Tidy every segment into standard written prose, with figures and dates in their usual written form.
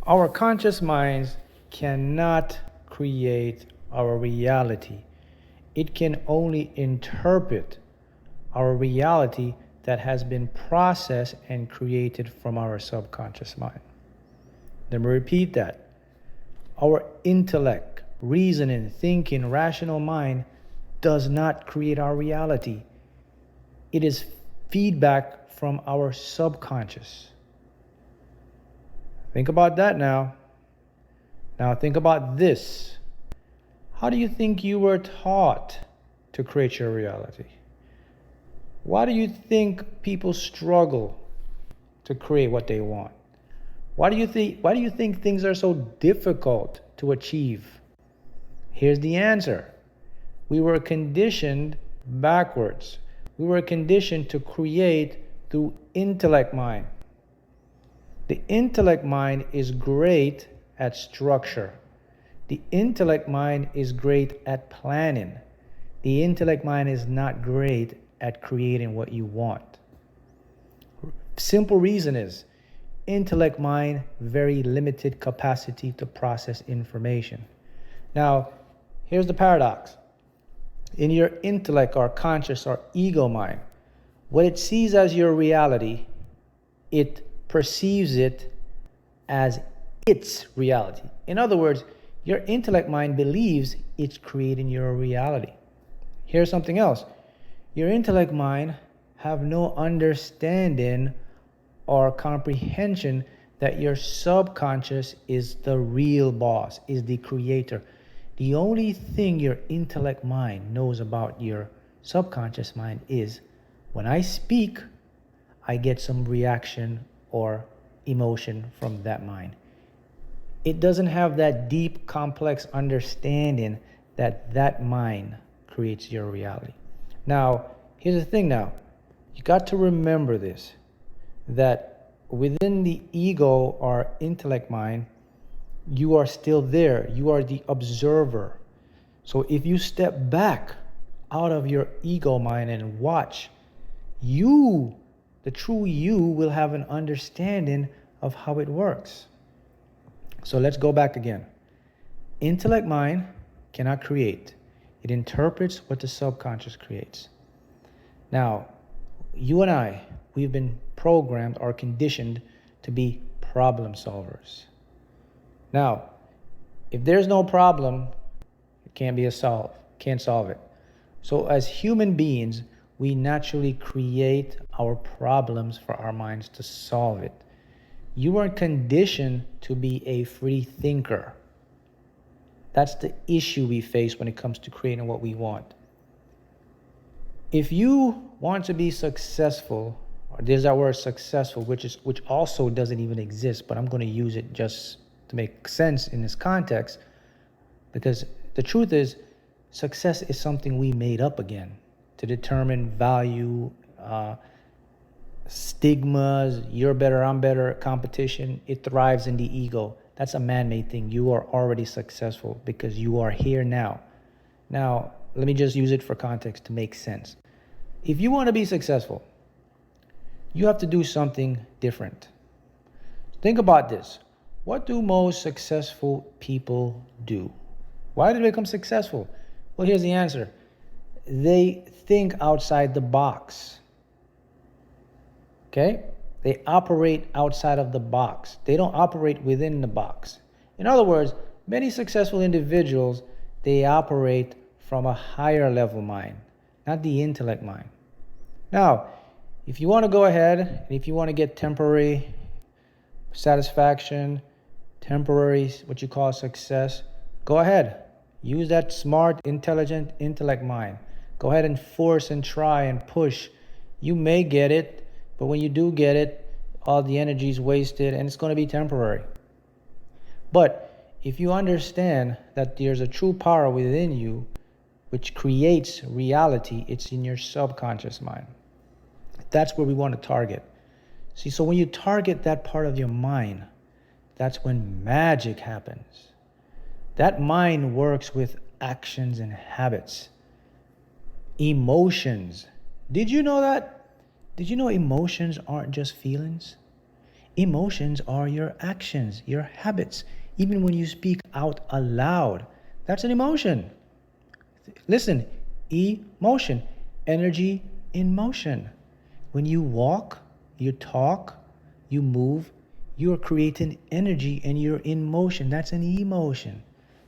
Our conscious minds cannot create our reality. It can only interpret our reality that has been processed and created from our subconscious mind. Let me repeat that. Our intellect, reasoning, thinking, rational mind does not create our reality. It is feedback from our subconscious. Think about that now. Now think about this. How do you think you were taught to create your reality? Why do you think people struggle to create what they want? Why do you think things are so difficult to achieve? Here's the answer. We were conditioned backwards. We were conditioned to create through intellect mind. The intellect mind is great at structure. The intellect mind is great at planning. The intellect mind is not great at creating what you want. Simple reason is, intellect mind, very limited capacity to process information. Now, here's the paradox. In your intellect or conscious or ego mind, what it sees as your reality, it perceives it as its reality. In other words, your intellect mind believes it's creating your reality. Here's something else. Your intellect mind have no understanding or comprehension that your subconscious is the real boss, is the creator. The only thing your intellect mind knows about your subconscious mind is, when I speak, I get some reaction or emotion from that mind. It doesn't have that deep, complex understanding that that mind creates your reality. Now, here's the thing now. You got to remember this, that within the ego or intellect mind, you are still there. You are the observer. So if you step back out of your ego mind and watch, you, the true you, will have an understanding of how it works. So let's go back again. Intellect mind cannot create. It interprets what the subconscious creates. Now, you and I, we've been programmed or conditioned to be problem solvers. Now, if there's no problem, it can't solve it. So as human beings, we naturally create our problems for our minds to solve it. You are conditioned to be a free thinker. That's the issue we face when it comes to creating what we want. If you want to be successful, or there's that word successful, which also doesn't even exist, but I'm going to use it just to make sense in this context, because the truth is, success is something we made up again to determine value, stigmas, you're better, I'm better, competition. It thrives in the ego. That's a man-made thing. You are already successful because you are here now. Now, let me just use it for context to make sense. If you want to be successful, you have to do something different. Think about this. What do most successful people do? Why do they become successful? Well, here's the answer. They think outside the box. Okay? They operate outside of the box. They don't operate within the box. In other words, many successful individuals, they operate from a higher level mind, not the intellect mind. Now, if you want to go ahead, and if you want to get temporary satisfaction, temporary, what you call success, go ahead. Use that smart, intelligent intellect mind. Go ahead and force and try and push. You may get it, but when you do get it, all the energy is wasted and it's going to be temporary. But if you understand that there's a true power within you which creates reality, it's in your subconscious mind. That's where we want to target. See, so when you target that part of your mind, that's when magic happens. That mind works with actions and habits. Emotions. Did you know that? Did you know emotions aren't just feelings? Emotions are your actions, your habits. Even when you speak out aloud, that's an emotion. Listen, emotion, energy in motion. When you walk, you talk, you move, you're creating energy and you're in motion. That's an emotion.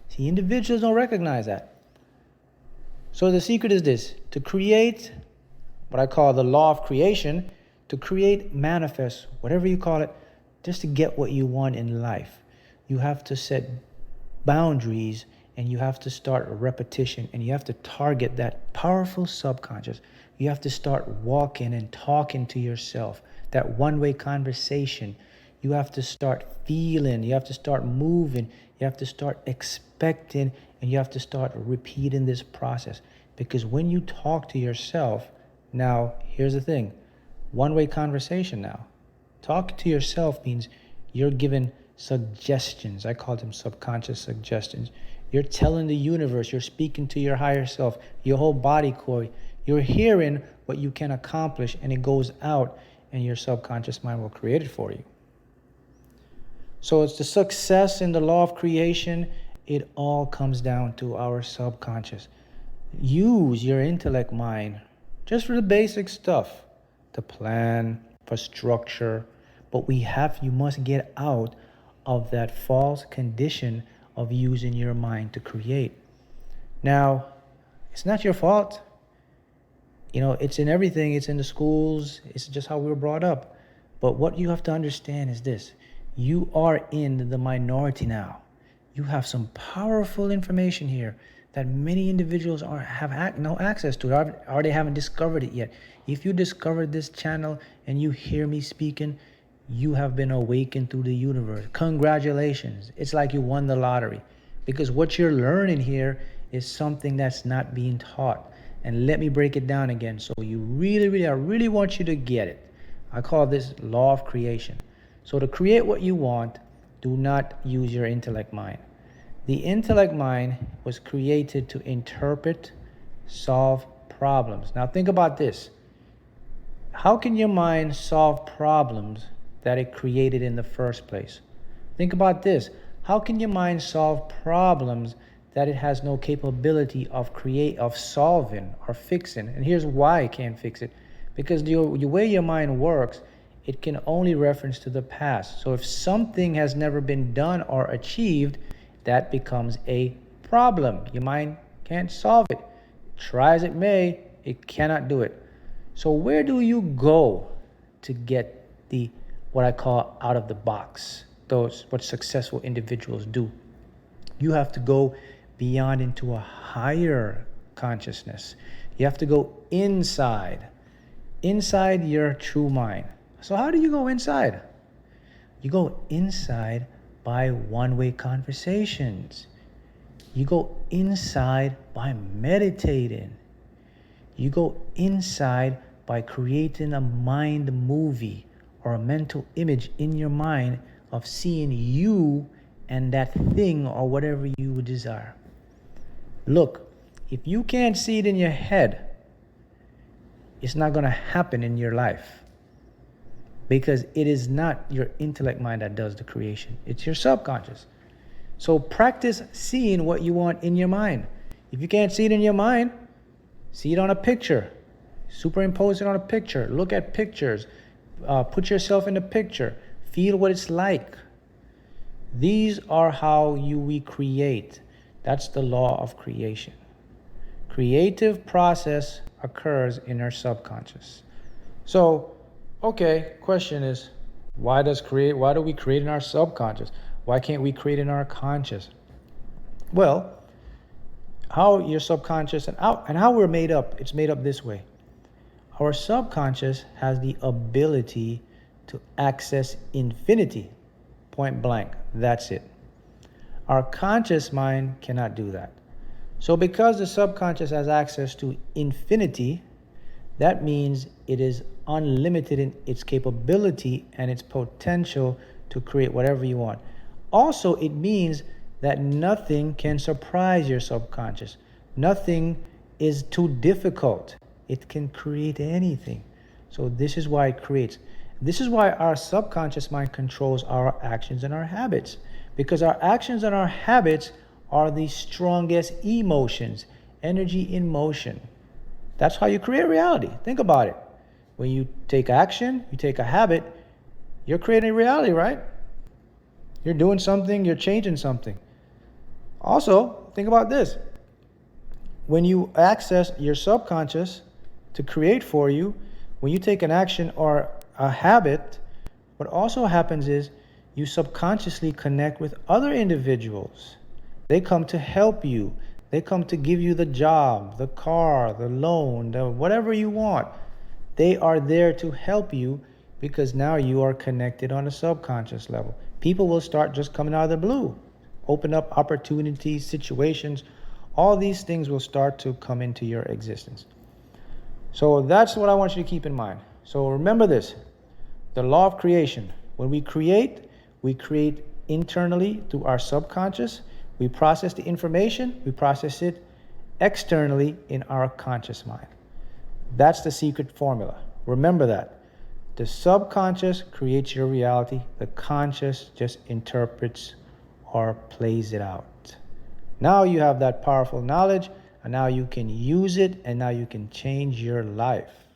See, individuals don't recognize that. So the secret is this: to create what I call the law of creation, to create, manifest, whatever you call it, just to get what you want in life. You have to set boundaries and you have to start a repetition and you have to target that powerful subconscious. You have to start walking and talking to yourself, that one-way conversation. You have to start feeling, you have to start moving, you have to start expecting, and you have to start repeating this process. Because when you talk to yourself, now here's the thing, one-way conversation now. Talk to yourself means you're given suggestions. I call them subconscious suggestions. You're telling the universe, you're speaking to your higher self, your whole body core. You're hearing what you can accomplish, and it goes out, and your subconscious mind will create it for you. So it's the success in the law of creation. It all comes down to our subconscious. Use your intellect mind just for the basic stuff, to plan, for structure. But you must get out of that false condition of using your mind to create. Now, it's not your fault. It's in everything. It's in the schools. It's just how we were brought up. But what you have to understand is this: you are in the minority now. You have some powerful information here that many individuals have no access to, or they haven't discovered it yet. If you discovered this channel and you hear me speaking, you have been awakened through the universe. Congratulations. It's like you won the lottery, because what you're learning here is something that's not being taught. And let me break it down again so you I really want you to get it. I call this law of creation. So to create what you want, do not use your intellect mind. The intellect mind was created to interpret, solve problems. Now think about this. How can your mind solve problems that it created in the first place? Think about this. How can your mind solve problems that it has no capability of solving or fixing? And here's why it can't fix it. Because the way your mind works, it can only reference to the past. So if something has never been done or achieved, that becomes a problem. Your mind can't solve it. Try as it may, it cannot do it. So where do you go to get what I call out of the box? What successful individuals do. You have to go beyond into a higher consciousness. You have to go inside your true mind. So how do you go inside? You go inside by one-way conversations. You go inside by meditating. You go inside by creating a mind movie or a mental image in your mind of seeing you and that thing or whatever you would desire. Look, if you can't see it in your head, it's not going to happen in your life, because it is not your intellect mind that does the creation. It's your subconscious. So practice seeing what you want in your mind. If you can't see it in your mind, see it on a picture. Superimpose it on a picture. Look at pictures. Put yourself in the picture. Feel what it's like. These are how we create. That's the law of creation. Creative process occurs in our subconscious. So, okay, question is, why do we create in our subconscious? Why can't we create in our conscious? Well, how your subconscious and how we're made up, it's made up this way. Our subconscious has the ability to access infinity, point blank. That's it. Our conscious mind cannot do that. So because the subconscious has access to infinity, that means it is unlimited in its capability and its potential to create whatever you want. Also, it means that nothing can surprise your subconscious. Nothing is too difficult. It can create anything. So this is why it creates. This is why our subconscious mind controls our actions and our habits, because our actions and our habits are the strongest emotions, energy in motion. That's how you create reality. Think about it. When you take action, you take a habit, you're creating reality, right? You're doing something, you're changing something. Also, think about this. When you access your subconscious to create for you, when you take an action or a habit, what also happens is you subconsciously connect with other individuals. They come to help you. They come to give you the job, the car, the loan, whatever you want. They are there to help you because now you are connected on a subconscious level. People will start just coming out of the blue, open up opportunities, situations. All these things will start to come into your existence. So that's what I want you to keep in mind. So remember this, the law of creation. When we create internally through our subconscious. We process the information, we process it externally in our conscious mind. That's the secret formula. Remember that. The subconscious creates your reality. The conscious just interprets or plays it out. Now you have that powerful knowledge, and now you can use it, and now you can change your life.